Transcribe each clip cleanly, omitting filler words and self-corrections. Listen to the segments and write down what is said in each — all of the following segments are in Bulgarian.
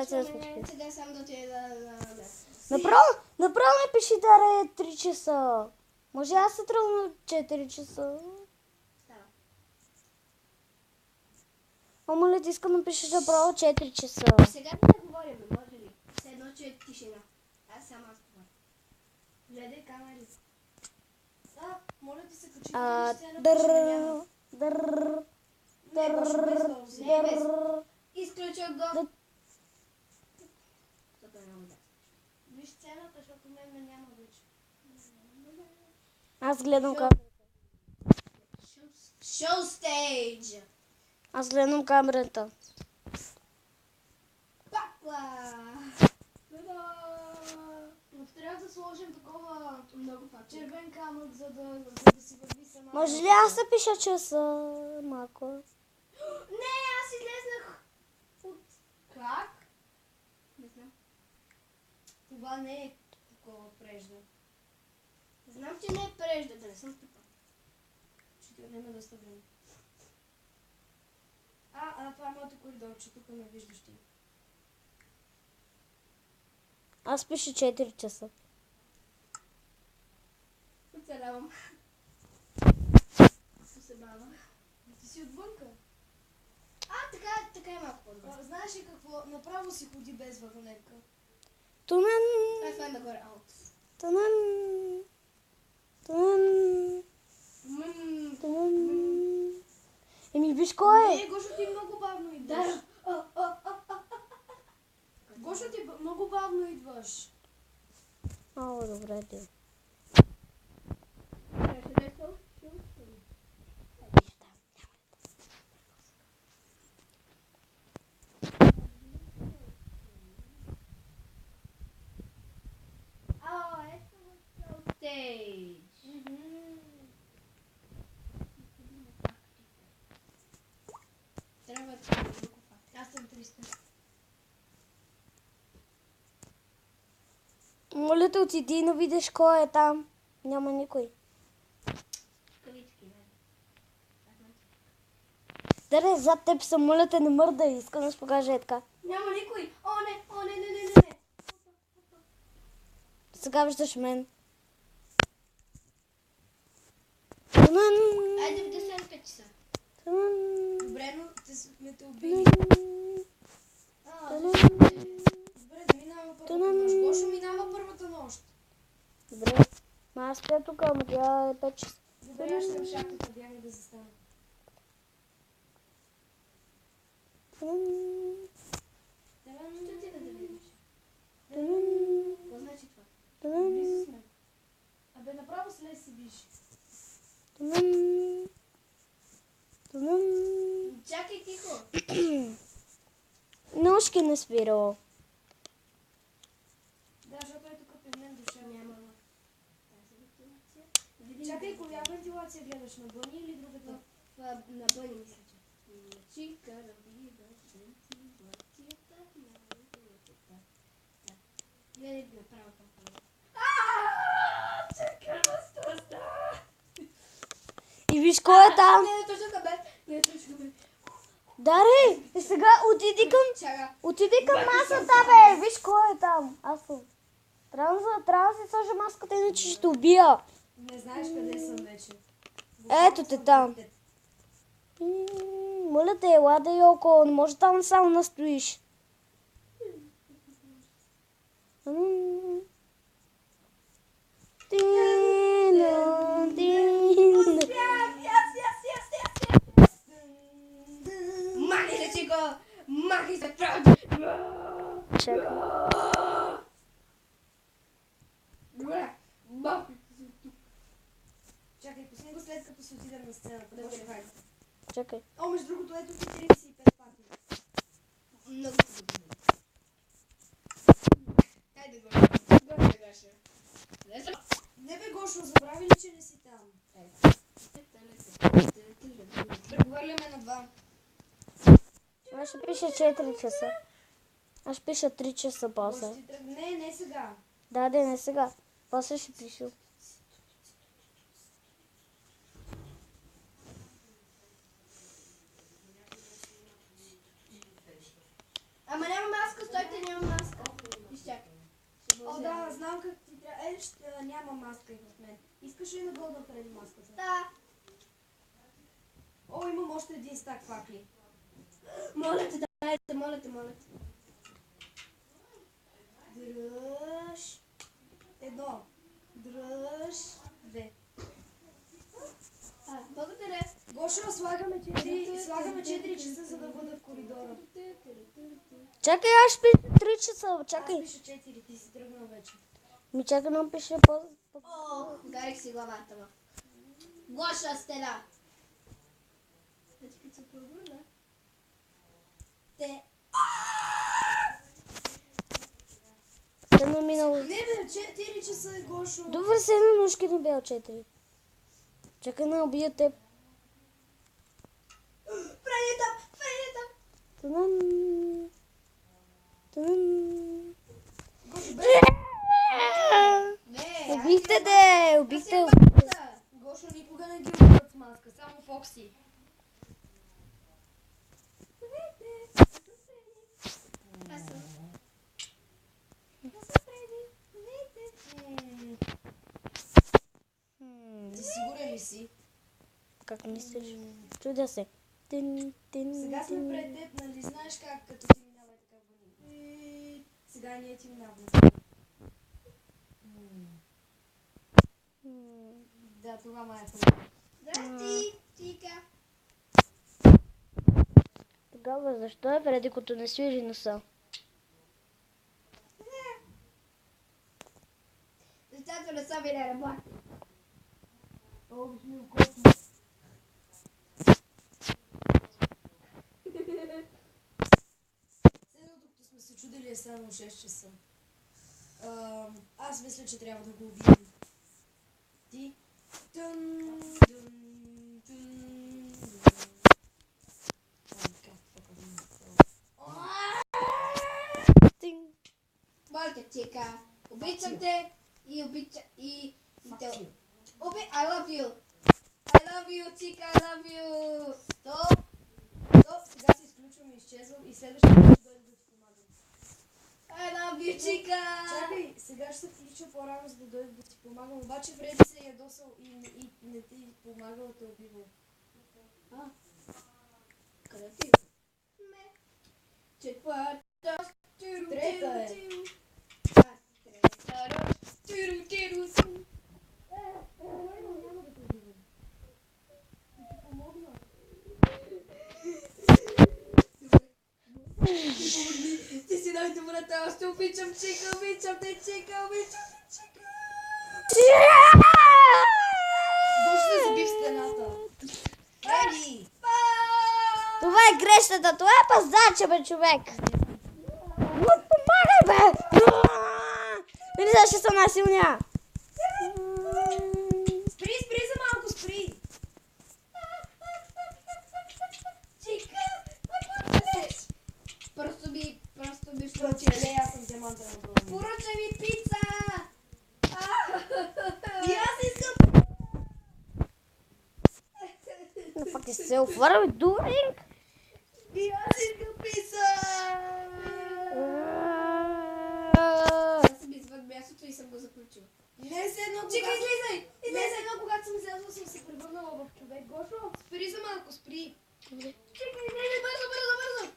давайте да спички. Седя сам да отиде да... Направо ми пиши даре 3 часа. Може аз се тръгна 4 часа. Става. Ама ли ти искам да пишеш направо 4 часа? Сега да говорим, може ли? Все едно, че е тишина. Аз сама аз говоря. Гледай камерите. Моля ти се, качи да сцена, Дър. Не, Гошо, без този. Не, без. Изключвам го. Виж сцената, защото мен ме няма вече. Аз гледам камерата. Show stage! Аз гледам камерата. Папа! Но трябва да сложим такова много червен камък, за да си върви сама. Може ли аз да пиша часа малко? Не, аз излезнах от... Как? Не знам. Това не е такова прежда. Знам, че не е прежда, да не съм тъпа. Ще ти отнема доста време. Това е моето коридорче, тук не виждаш ти. Аз пиша 4 часа. Оцелявам. Се бава. Ти си отвънка. Така е малко по-добре. Знаеш ли какво? Направо си ходи без вагонетка. Тунен. Това е нагоре. Тунен. Еми, виж кой е? Не, Гошо, ти много бавно идваш. Гошо, ти много бавно идваш. Добре, ти. Stage. Трябва да друго факт. Аз съм 300. Моля те, отиди и видиш кой е там. Няма никой. Кавички, не. Даре, зад теб съм, моля те, не мърдай. Искам да се покажа е така. Няма никой. О, не. Сега виждаш мен. Айде в 10 часа. Добре, но сме те убили. Добре, да минава първата нощ. Гошо минава първата нощ. Добре. Аз спя тук, ама тя е 5 часа. Добре, аз ще в шахтата бягам да застана. Ще ти да видиш. Какво значи това? Близо сме. Абе, направо слез си биш. Чакай тихо. Ножки не спирало. Да, защото е тук при мен душа няма. Чакай, коя вентилация гледаш? На бъни или другата? На бъни, мисля, че. Чика, равива, вентилацията, гледай направо там. Чакай, възстъста! И виж кой е там. Не точно бе. Даре, и сега отиди към масата, бе. Виж кой е там. Аз съм. Трябва да си сложа маската, иначе ще убия. Не знаеш къде съм вече. Ето те там. Моля те, ела да е около. Не може там само настоиш. Махай се го! Махай се правда! Чакай. Чакай, пусни го след като се отидем на сцената. Добре, хайде. Чакай. О, между другото, ето ти 35 пати. Много хубаво. Хайде, Гошо. Добре, Гошо. Не бе, Гошо, забрави ли, че не си там? Прехвърляме на 2. Аз ще пиша 4 часа. Аз ще пиша 3 часа после. Не сега. Да, не сега. После ще пиша. Ама няма маска стойте, няма маска. Изчакай. О, да, знам как ти трябва. Няма маска и в мен. Искаш ли да го направим маската? Да. О, имам още един стак факли. Моля те, дайте, моля те. Дръж. Едно. Дръж. Две. Благодаря. Гошо, слагаме 4 часа, за да бъда в коридора. Чакай, аз пиша 3 часа. Чакай. Аз пиша 4, ти си тръгнал вече. Ми чакай, но пише по... Гарих си главата му. Гоша стена. Да ти се пробуда. Те. Тъмно минало. Не бе, 4 часа е Гошо. Добре, се на ножки не бе от 4. Чакай да убия теб. Прави там. Тънан. Тънан. Не, Убихте де! Убихте! Гошо никога не ги убиват с маска, само Фокси. Ти сигурен ли си? Как мислиш? Чудя се. Сега сме пред теб, нали знаеш как като ти минава така вълни? Сега ние ти минаваме. Да, това май е това. Здрасти, Чика. Тогава защо е преди като не свижи носа? Защото не са ми не работи. О, ми вкусно. Седно, докато сме се чудили е само 6 часа. Аз мисля, че трябва да го убием. Ти? Тън. Моля, Чика. Обичам те и обичам и те. I love you. I love you, Чика, I love you. Стоп. Сега се изключвам и изчезвам и следващия път ще дойде да ти помагам. I love you, Чика. Чакай, сега ще се включа по-рано, за да дойде да ти помагам. Обаче Фреди се е ядосал и не ти помагал, те убивал. Къде ти? Четвърта. Трета е. Ти си най-добрата, аз те обичам, Чика, обичам те, Чика. Може да заби в стената. Фреди! Това е грешната, това е паздача, бе, човек! Помагай, бе! Или защо съм най-силния? Спри за малко, спри! Чика, какво правиш? Просто ми Не, аз съм диаманта на това. поръча ми пица! И аз искам! No fucking self, what are we doing? И аз искам пица! Аз съм извън мястото и съм го заключила. Не се едно, Чика, излизай! Не се едно, когато съм излязла, съм се превърнала в човек. Гошо, спри за малко, спри! Чика, излизай, бързо!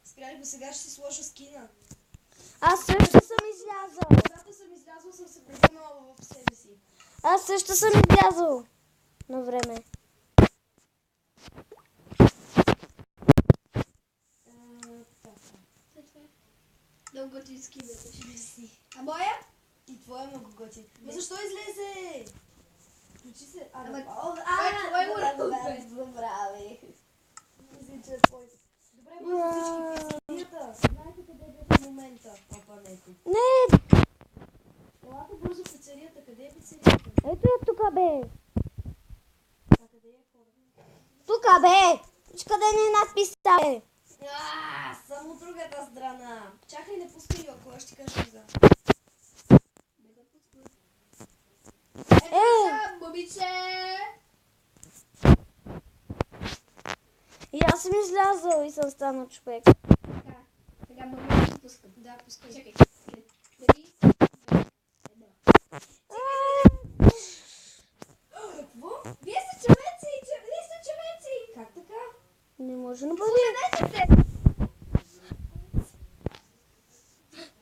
Спряли го, сега ще си сложа скина. Аз също съм излязъл. Когато съм излязла, съм се превърнала в себе си. Аз също съм излязъл. На време. Много ти скинете. А моя? И твоя е много готин. Но защо излезе? Включи се. Ама, Добре, забравих. Мисля, че е твой. Добре, бързо всички пицарията. Знаете къде беше в момента? Опането. Не, Елате бързо в пицарията. Къде е пицарията? ето я тука, бе. А къде е хората? Тука, бе. Виж къде ни е надписа, бе. Само от другата страна. Чакай, не пускай Йоко, аз ще кажа за. Момиче! И аз аз съм излязъл и съм станал човек. Така, сега мога да пускам. Да, пускай. Чакай. 3, 2, 1. Какво? Вие сте човеци! Вие сте човеци! Как така? Не може да бъде. Погледнете се!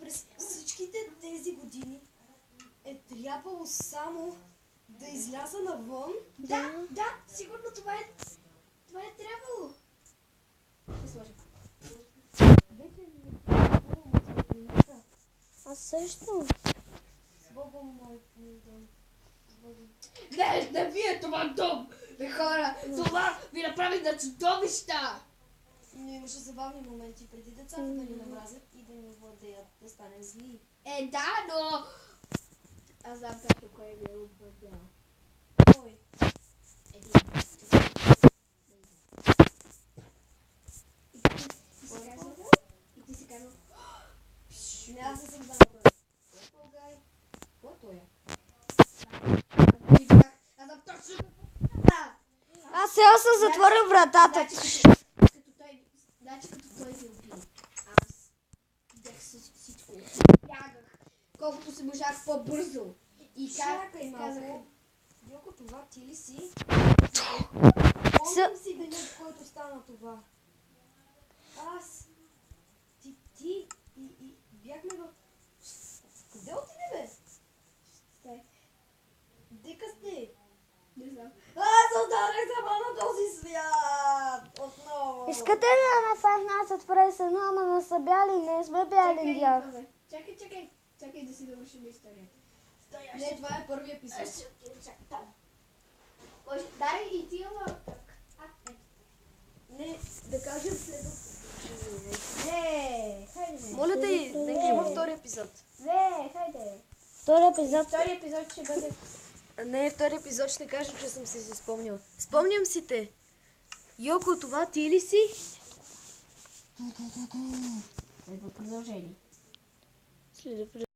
През всичките тези години е трябвало само да изляза навън. Да, сигурно това е трябвало. Ще сложа. Вече ми е трябвало музиката. Аз също. С Богом, мой дом. С Богом. Не вие това дом! Бе хора, това ви направи на чудовища! Но имаше забавни моменти преди децата да ни намразят и да ни владеят, да станем зли. Да, но... Аз знам както кой ви е обладял. Кой? И ти си казал... Не, аз не съм знала кой. Българ. Кой той е? Аз знам точно... Аз сега съм затворил вратата. Значи като той ви убил. Аз бях всичко. Бягах. Колкото се можах по-бързо. И Чакай казах... малко. Йоко, това ти ли си? Помням си деня, в който стана това. Аз, ти и бяхме в... Къде отиде, бе? Дека сте? Не знам. Аз ударих сама на този свят! Отново! Искате ли да ме 15 през едно, ама не са бяли? Не сме бяли бях. Чакай да си довършим историята. Не, това е първи епизод. Дай и ти ама... Не, да кажем следващото. Не, хайде. Моля те, нека има втори епизод. Не, хайде. Втори епизод. Втори епизод ще бъде... Не, втори епизод ще кажа, че съм си спомнила. Спомням си те. Йоко, това ти ли си? Следва продължение. Следва